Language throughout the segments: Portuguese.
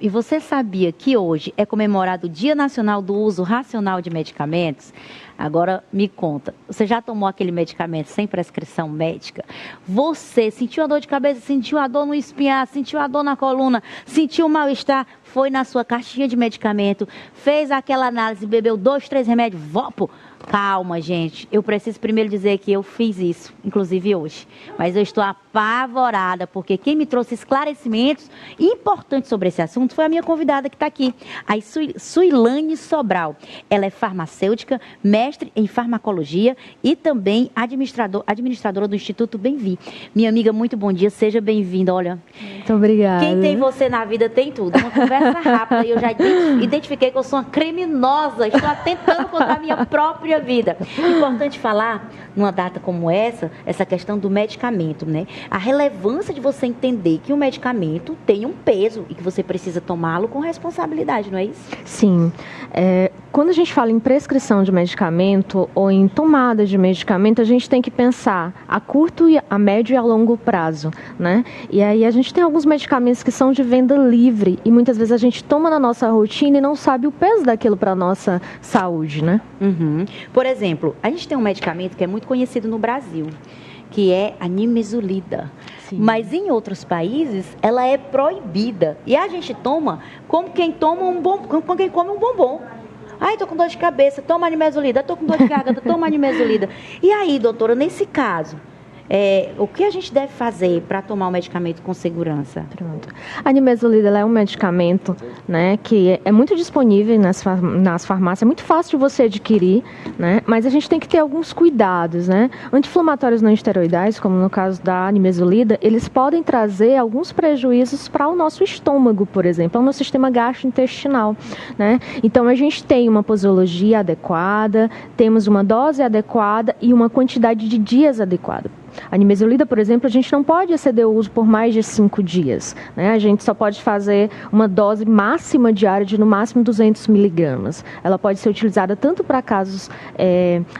E você sabia que hoje é comemorado o Dia Nacional do Uso Racional de Medicamentos? Agora me conta, você já tomou aquele medicamento sem prescrição médica? Você sentiu a dor de cabeça, sentiu a dor no espinhar, sentiu a dor na coluna, sentiu o mal-estar? Foi na sua caixinha de medicamento, fez aquela análise, bebeu 2, 3 remédios, vopo. Calma, gente. Eu preciso primeiro dizer que eu fiz isso, inclusive hoje. Mas eu estou apavorada, porque quem me trouxe esclarecimentos importantes sobre esse assunto foi a minha convidada que está aqui, a Suilane Sobral. Ela é farmacêutica, mestre em farmacologia e também administradora do Instituto Bem-Vi. Minha amiga, muito bom dia, seja bem-vinda. Olha, muito obrigada. Quem tem você na vida tem tudo. Uma conversa rápida e eu já identifiquei que eu sou uma criminosa. Estou atentando contra a minha própria vida. Importante falar, numa data como essa questão do medicamento, né? A relevância de você entender que o medicamento tem um peso e que você precisa tomá-lo com responsabilidade, não é isso? Sim. Quando a gente fala em prescrição de medicamento ou em tomada de medicamento, a gente tem que pensar a curto, a médio e a longo prazo, né? E aí a gente tem alguns medicamentos que são de venda livre e muitas vezes a gente toma na nossa rotina e não sabe o peso daquilo para a nossa saúde, né? Uhum. Por exemplo, a gente tem um medicamento que é muito conhecido no Brasil, que é a nimesulida. Sim. Mas em outros países ela é proibida e a gente toma como quem toma como quem come um bombom. Ai, tô com dor de cabeça, toma nimesulida. Tô com dor de garganta, toma nimesulida. E aí, doutora, nesse caso, o que a gente deve fazer para tomar o medicamento com segurança? Pronto. A nimesulida é um medicamento, né, que é muito disponível nas farmácias, é muito fácil de você adquirir, né, mas a gente tem que ter alguns cuidados, né? Anti-inflamatórios não esteroidais, como no caso da nimesulida, eles podem trazer alguns prejuízos para o nosso estômago, por exemplo, ao nosso sistema gastrointestinal, né? Então a gente tem uma posologia adequada, temos uma dose adequada e uma quantidade de dias adequada. A nimesulida, por exemplo, a gente não pode exceder o uso por mais de 5 dias, né? A gente só pode fazer uma dose máxima diária de no máximo 200 miligramas. Ela pode ser utilizada tanto para casos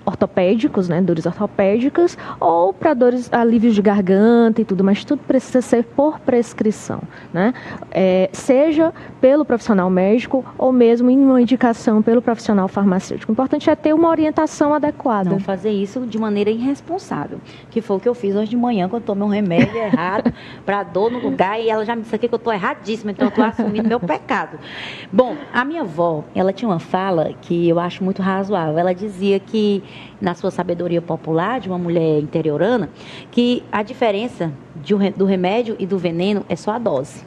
ortopédicos, né, dores ortopédicas, ou para alívios de garganta e tudo, mas tudo precisa ser por prescrição, né? Seja pelo profissional médico ou mesmo em uma indicação pelo profissional farmacêutico. O importante é ter uma orientação adequada. Não fazer isso de maneira irresponsável, que foi o que eu fiz hoje de manhã, quando tomei um remédio errado para dor no lugar, e ela já me disse aqui que eu estou erradíssima, então eu estou assumindo meu pecado. Bom, a minha avó, ela tinha uma fala que eu acho muito razoável. Ela dizia que, na sua sabedoria popular, de uma mulher interiorana, que a diferença do remédio e do veneno é só a dose.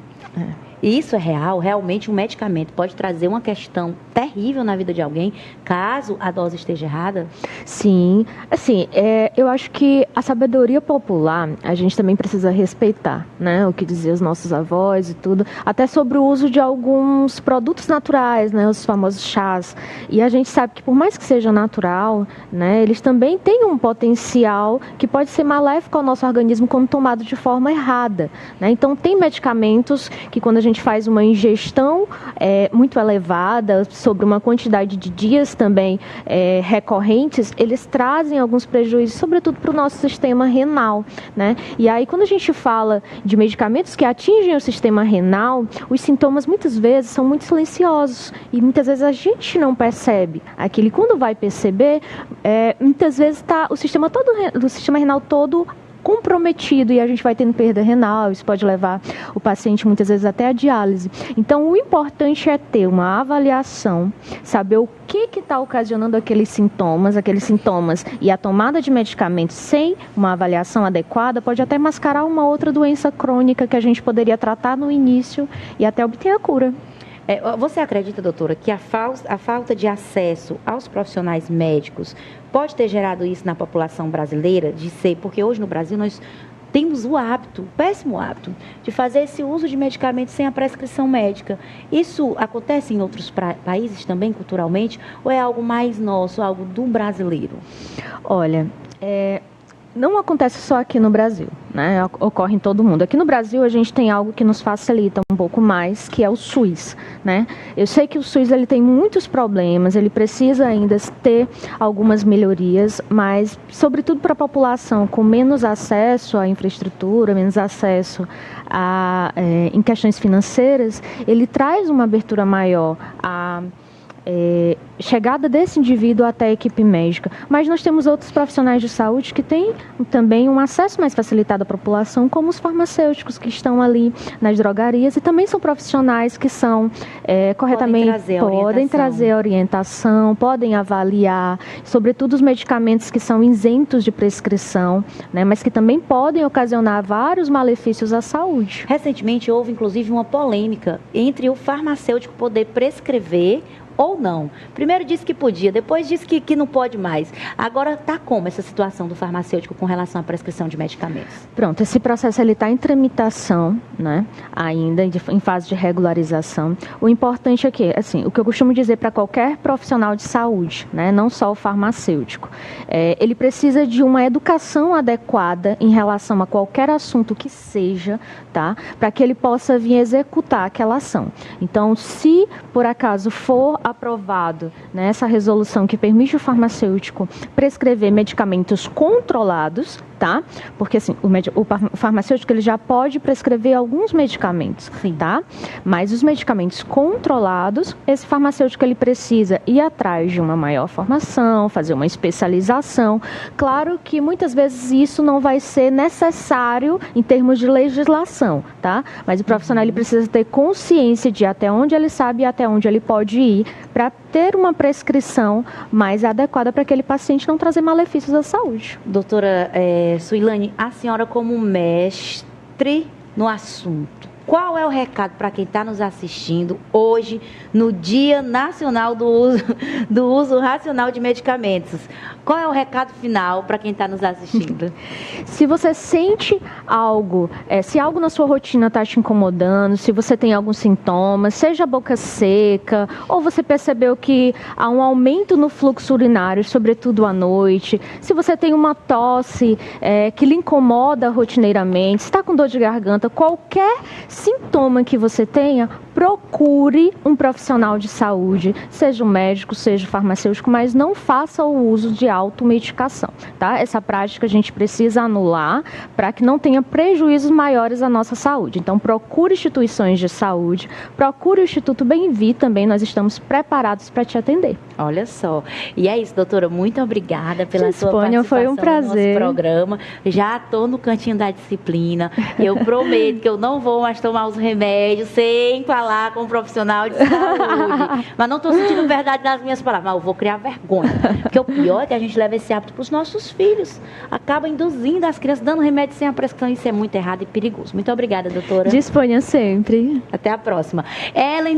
E isso é real, realmente um medicamento pode trazer uma questão terrível na vida de alguém, caso a dose esteja errada? Sim, assim, eu acho que a sabedoria popular, a gente também precisa respeitar, né, o que diziam os nossos avós e tudo, até sobre o uso de alguns produtos naturais, né, os famosos chás, e a gente sabe que por mais que seja natural, né, eles também têm um potencial que pode ser maléfico ao nosso organismo quando tomado de forma errada, né? Então tem medicamentos que quando a gente faz uma ingestão muito elevada, sobre uma quantidade de dias também recorrentes, eles trazem alguns prejuízos, sobretudo para o nosso sistema renal, né? E aí, quando a gente fala de medicamentos que atingem o sistema renal, os sintomas muitas vezes são muito silenciosos e muitas vezes a gente não percebe aquilo. E quando vai perceber, muitas vezes está o sistema renal todo comprometido e a gente vai tendo perda renal, isso pode levar o paciente muitas vezes até a diálise. Então o importante é ter uma avaliação, saber o que está ocasionando aqueles sintomas e a tomada de medicamentos sem uma avaliação adequada pode até mascarar uma outra doença crônica que a gente poderia tratar no início e até obter a cura. Você acredita, doutora, que a falta de acesso aos profissionais médicos pode ter gerado isso na população brasileira? Porque hoje no Brasil nós temos o péssimo hábito, de fazer esse uso de medicamentos sem a prescrição médica. Isso acontece em outros países também, culturalmente, ou é algo mais nosso, algo do brasileiro? Olha, não acontece só aqui no Brasil, né? Ocorre em todo mundo. Aqui no Brasil a gente tem algo que nos facilita um pouco mais, que é o SUS, né? Eu sei que o SUS ele tem muitos problemas, ele precisa ainda ter algumas melhorias, mas sobretudo para a população com menos acesso à infraestrutura, menos acesso em questões financeiras, ele traz uma abertura maior à chegada desse indivíduo até a equipe médica. Mas nós temos outros profissionais de saúde que têm também um acesso mais facilitado à população, como os farmacêuticos que estão ali nas drogarias e também são profissionais que são corretamente, podem trazer orientação, podem avaliar, sobretudo os medicamentos que são isentos de prescrição, né, mas que também podem ocasionar vários malefícios à saúde. Recentemente houve inclusive uma polêmica entre o farmacêutico poder prescrever ou não. Primeiro disse que podia, depois disse que não pode mais. Agora está como essa situação do farmacêutico com relação à prescrição de medicamentos? Pronto, esse processo está em tramitação, né, ainda em fase de regularização. O importante é que, assim, o que eu costumo dizer para qualquer profissional de saúde, né, não só o farmacêutico, ele precisa de uma educação adequada em relação a qualquer assunto que seja, tá, para que ele possa vir executar aquela ação. Então, se por acaso for aprovado, né, essa resolução que permite o farmacêutico prescrever medicamentos controlados, tá? Porque assim, o farmacêutico ele já pode prescrever alguns medicamentos, sim, tá? Mas os medicamentos controlados, esse farmacêutico ele precisa ir atrás de uma maior formação, fazer uma especialização. Claro que muitas vezes isso não vai ser necessário em termos de legislação, tá? Mas o profissional ele precisa ter consciência de até onde ele sabe e até onde ele pode ir para ter uma prescrição mais adequada para aquele paciente não trazer malefícios à saúde. Doutora Suilane, a senhora como mestre no assunto, qual é o recado para quem está nos assistindo hoje, no Dia Nacional do Uso Racional de Medicamentos? Qual é o recado final para quem está nos assistindo? Se você sente algo, se algo na sua rotina está te incomodando, se você tem algum sintoma, seja a boca seca, ou você percebeu que há um aumento no fluxo urinário, sobretudo à noite, se você tem uma tosse que lhe incomoda rotineiramente, se está com dor de garganta, qualquer sintoma que você tenha, procure um profissional de saúde, seja um médico, seja um farmacêutico, mas não faça o uso de automedicação, tá? Essa prática a gente precisa anular para que não tenha prejuízos maiores à nossa saúde. Então, procure instituições de saúde, procure o Instituto Bem-Vi também, nós estamos preparados para te atender. Olha só. E é isso, doutora, muito obrigada pela sua participação. Foi um prazer. No nosso programa. Já estou no cantinho da disciplina. Eu prometo que eu não vou mais tomar os remédios sem falar com um profissional de saúde. Mas não estou sentindo verdade nas minhas palavras. Mas eu vou criar vergonha. Porque o pior é que a gente leva esse hábito para os nossos filhos. Acaba induzindo as crianças, dando remédio sem a prescrição. Isso é muito errado e perigoso. Muito obrigada, doutora. Disponha sempre. Até a próxima. Ellen